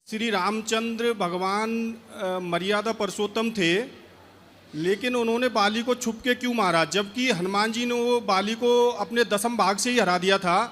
श्री रामचंद्र भगवान मर्यादा पुरुषोत्तम थे, लेकिन उन्होंने बाली को छुप के क्यों मारा, जबकि हनुमान जी ने वो बाली को अपने दसम भाग से ही हरा दिया था।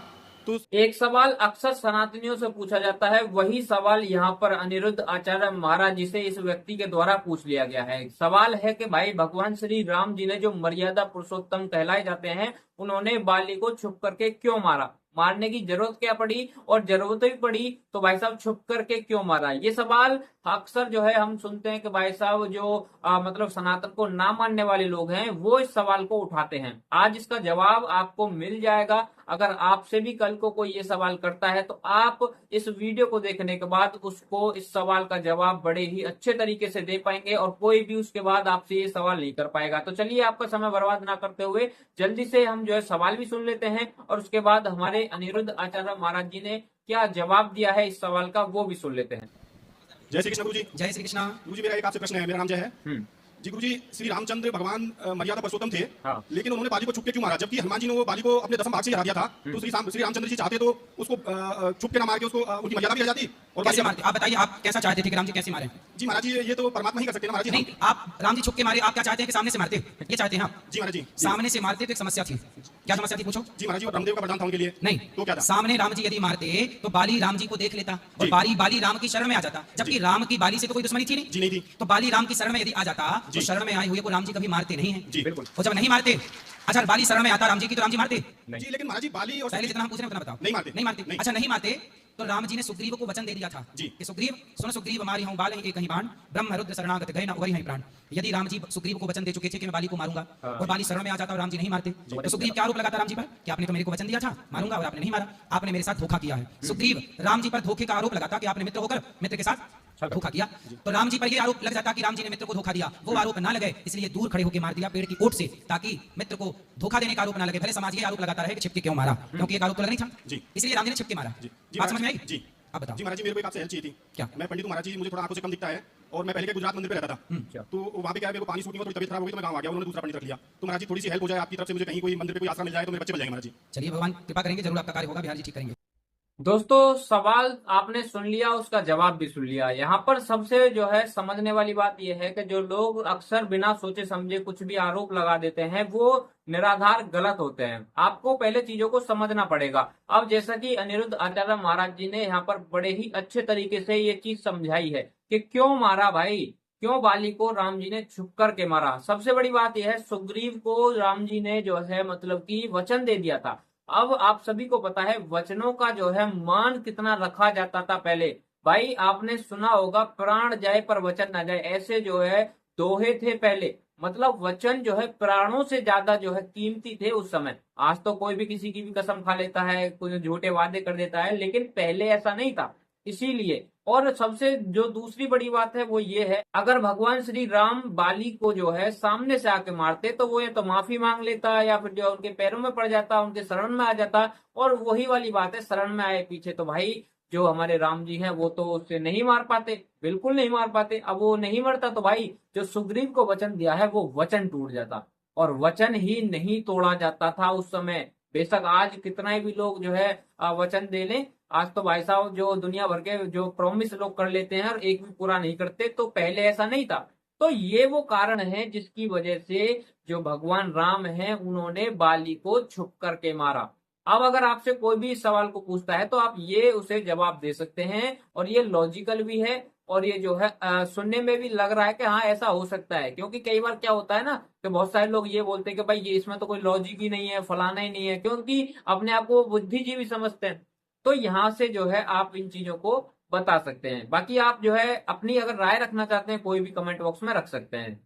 तो एक सवाल अक्सर सनातनियों से पूछा जाता है, वही सवाल यहाँ पर अनिरुद्ध आचार्य महाराज जी से इस व्यक्ति के द्वारा पूछ लिया गया है। सवाल है कि भाई भगवान श्री राम जी ने जो मर्यादा पुरुषोत्तम कहलाए जाते हैं, उन्होंने बाली को छुप करके क्यों मारा, मारने की जरूरत क्या पड़ी, और जरूरत भी पड़ी तो भाई साहब छुप करके क्यों मारा। ये सवाल अक्सर जो है हम सुनते हैं कि भाई साहब जो मतलब सनातन को ना मानने वाले लोग हैं वो इस सवाल को उठाते हैं। आज इसका जवाब आपको मिल जाएगा। अगर आपसे भी कल को कोई ये सवाल करता है तो आप इस वीडियो को देखने के बाद उसको इस सवाल का जवाब बड़े ही अच्छे तरीके से दे पाएंगे और कोई भी उसके बाद आपसे ये सवाल नहीं कर पाएगा। तो चलिए आपका समय बर्बाद ना करते हुए जल्दी से हम जो है सवाल भी सुन लेते हैं और उसके बाद हमारे अनिरुद्ध आचार्य महाराज जी ने क्या जवाब दिया है इस सवाल का वो भी सुन लेते हैं। जय श्री कृष्ण गुरु जी। जय श्री कृष्ण। गुरु जी, मेरा एक आपसे प्रश्न है। मेरा नाम जय है जी। गुरु जी, श्री रामचंद्र भगवान मर्यादा पुरुषोत्तम थे, हाँ। लेकिन उन्होंने बाली को छुप के क्यों मारा, जबकि हनुमान जी ने वो बाली को अपने दसम भाग से ही हरा दिया था। तो श्री रामचंद्र जी चाहते तो उसको छुप के ना मार के उसको उनकी मर्यादा भी हट जाती। और कैसे मारते आप बताइए, आप कैसा चाहते थे कि राम जी कैसे मारे? जी महाराज जी, ये तो परमात्मा ही कर सकते हैं ना महाराज जी। नहीं, आप राम जी छुप के मारे, आप क्या चाहते हैं कि सामने से मारते? ये चाहते हैं आप? जी महाराज जी। सामने से मारते तो एक समस्या थी। क्या समस्या थी पूछो? जी महाराज जी, वो ब्रह्मदेव का वरदान था उनके लिए। नहीं, तो क्या था? सामने राम जी यदि मारते तो बाली राम जी को देख लेता और बाली राम की शरण में आ जाता, जबकि राम की बाली से तो कोई दुश्मनी थी नहीं। जी नहीं थी। तो बाली राम की शरण में यदि आ जाता तो शरण में आए हुए को राम जी कभी मारते नहीं है। जी बिल्कुल। और जब नहीं मारते, अच्छा बाली शरण में आता राम जी की तो राम जी मारते? जी, लेकिन महाराज जी बाली और पहले जितना हम पूछ रहे हैं उतना बताओ। नहीं मारते। नहीं मारते। अच्छा नहीं मारते तो राम जी ने सुग्रीव को वचन दे दिया था जी कि सुग्रीव सुन, सुग्रीव मारी हूं बाल एक ही बाण, ब्रह्म रुद्र शरणागत गए ना वही है प्राण। यदि राम जी सुग्रीव को वचन दे चुके थे कि मैं बाली को मारूंगा और बाली शरण में आ जाता और राम जी नहीं मारते, तो सुग्रीव क्या आरोप लगाता राम जी पर कि आपने तो मेरे को वचन दिया था मारूंगा और आपने नहीं मारा, आपने मेरे साथ धोखा किया है। सुग्रीव राम जी पर धोखे का आरोप लगाता कि आपने मित्र होकर मित्र के साथ धोखा किया। तो राम जी पर यह आरोप लग जाता कि राम जी ने मित्र को धोखा दिया। वो आरोप ना लगे इसलिए दूर खड़े होकर मार दिया पेड़ की ओट से, ताकि मित्र को धोखा देने का आरोप ना लगे। भले समाज ये आरोप लगाता रहे कि छिपके क्यों मारा, क्योंकि एक आरोप तो लग नहीं था, इसलिए राम जी ने छिपके मारा। बात समझ में आई? जी। अब बताओ। जी महाराज जी, मेरे को एक आपसे हेल्प चाहिए थी। क्या? मैं पंडित हूँ महाराज जी, मुझे थोड़ा आंखों से कम दिखता है और मैं पहले के गुजरात मंदिर पे रहता था। तो वहाँ पे क्या है, मेरे को पानी सूखी, थोड़ी तबीयत खराब हो गई तो मैं गाँव आ गया, उन्होंने दूसरा पंडित रख लिया। तो महाराज जी थोड़ी सी हेल्प हो जाए आपकी तरफ से, मुझे कहीं कोई मंदिर पे कोई आसरा मिल जाए तो मेरे बच्चे बच जाएंगे महाराज जी। चलिए भगवान कृपा करेंगे, जरूर आपका कार्य होगा, बिहार जी ठीक करेंगे। दोस्तों सवाल आपने सुन लिया, उसका जवाब भी सुन लिया। यहाँ पर सबसे जो है समझने वाली बात यह है कि जो लोग अक्सर बिना सोचे समझे कुछ भी आरोप लगा देते हैं वो निराधार गलत होते हैं। आपको पहले चीजों को समझना पड़ेगा। अब जैसा कि अनिरुद्ध आचार्य महाराज जी ने यहाँ पर बड़े ही अच्छे तरीके से ये चीज समझाई है कि क्यों मारा भाई, क्यों बाली को राम जी ने छुप करके मारा। सबसे बड़ी बात यह है, सुग्रीव को राम जी ने जो है मतलब कि वचन दे दिया था। अब आप सभी को पता है वचनों का जो है मान कितना रखा जाता था पहले। भाई आपने सुना होगा, प्राण जाए पर वचन ना जाए, ऐसे जो है दोहे थे पहले। मतलब वचन जो है प्राणों से ज्यादा जो है कीमती थे उस समय। आज तो कोई भी किसी की भी कसम खा लेता है, कुछ झूठे वादे कर देता है, लेकिन पहले ऐसा नहीं था। इसीलिए, और सबसे जो दूसरी बड़ी बात है वो ये है, अगर भगवान श्री राम बाली को जो है सामने से आके मारते तो वो या तो माफी मांग लेता या फिर जो उनके पैरों में पड़ जाता, उनके शरण में आ जाता। और वही वाली बात है, शरण में आए पीछे तो भाई जो हमारे राम जी हैं वो तो उससे नहीं मार पाते, बिल्कुल नहीं मार पाते। अब वो नहीं मरता तो भाई जो सुग्रीव को वचन दिया है वो वचन टूट जाता, और वचन ही नहीं तोड़ा जाता था उस समय। बेशक आज कितना भी लोग जो है वचन दे लें, आज तो भाई साहब जो दुनिया भर के जो प्रॉमिस लोग कर लेते हैं और एक भी पूरा नहीं करते, तो पहले ऐसा नहीं था। तो ये वो कारण है जिसकी वजह से जो भगवान राम हैं उन्होंने बाली को छुप करके मारा। अब अगर आपसे कोई भी इस सवाल को पूछता है तो आप ये उसे जवाब दे सकते हैं, और ये लॉजिकल भी है, और ये जो है सुनने में भी लग रहा है कि हाँ ऐसा हो सकता है। क्योंकि कई बार क्या होता है ना कि बहुत सारे लोग ये बोलते हैं कि भाई ये इसमें तो कोई लॉजिक ही नहीं है, फलाना ही नहीं है, क्योंकि अपने आप को बुद्धिजीवी समझते हैं। तो यहाँ से जो है आप इन चीजों को बता सकते हैं। बाकी आप जो है अपनी अगर राय रखना चाहते हैं कोई भी कमेंट बॉक्स में रख सकते हैं।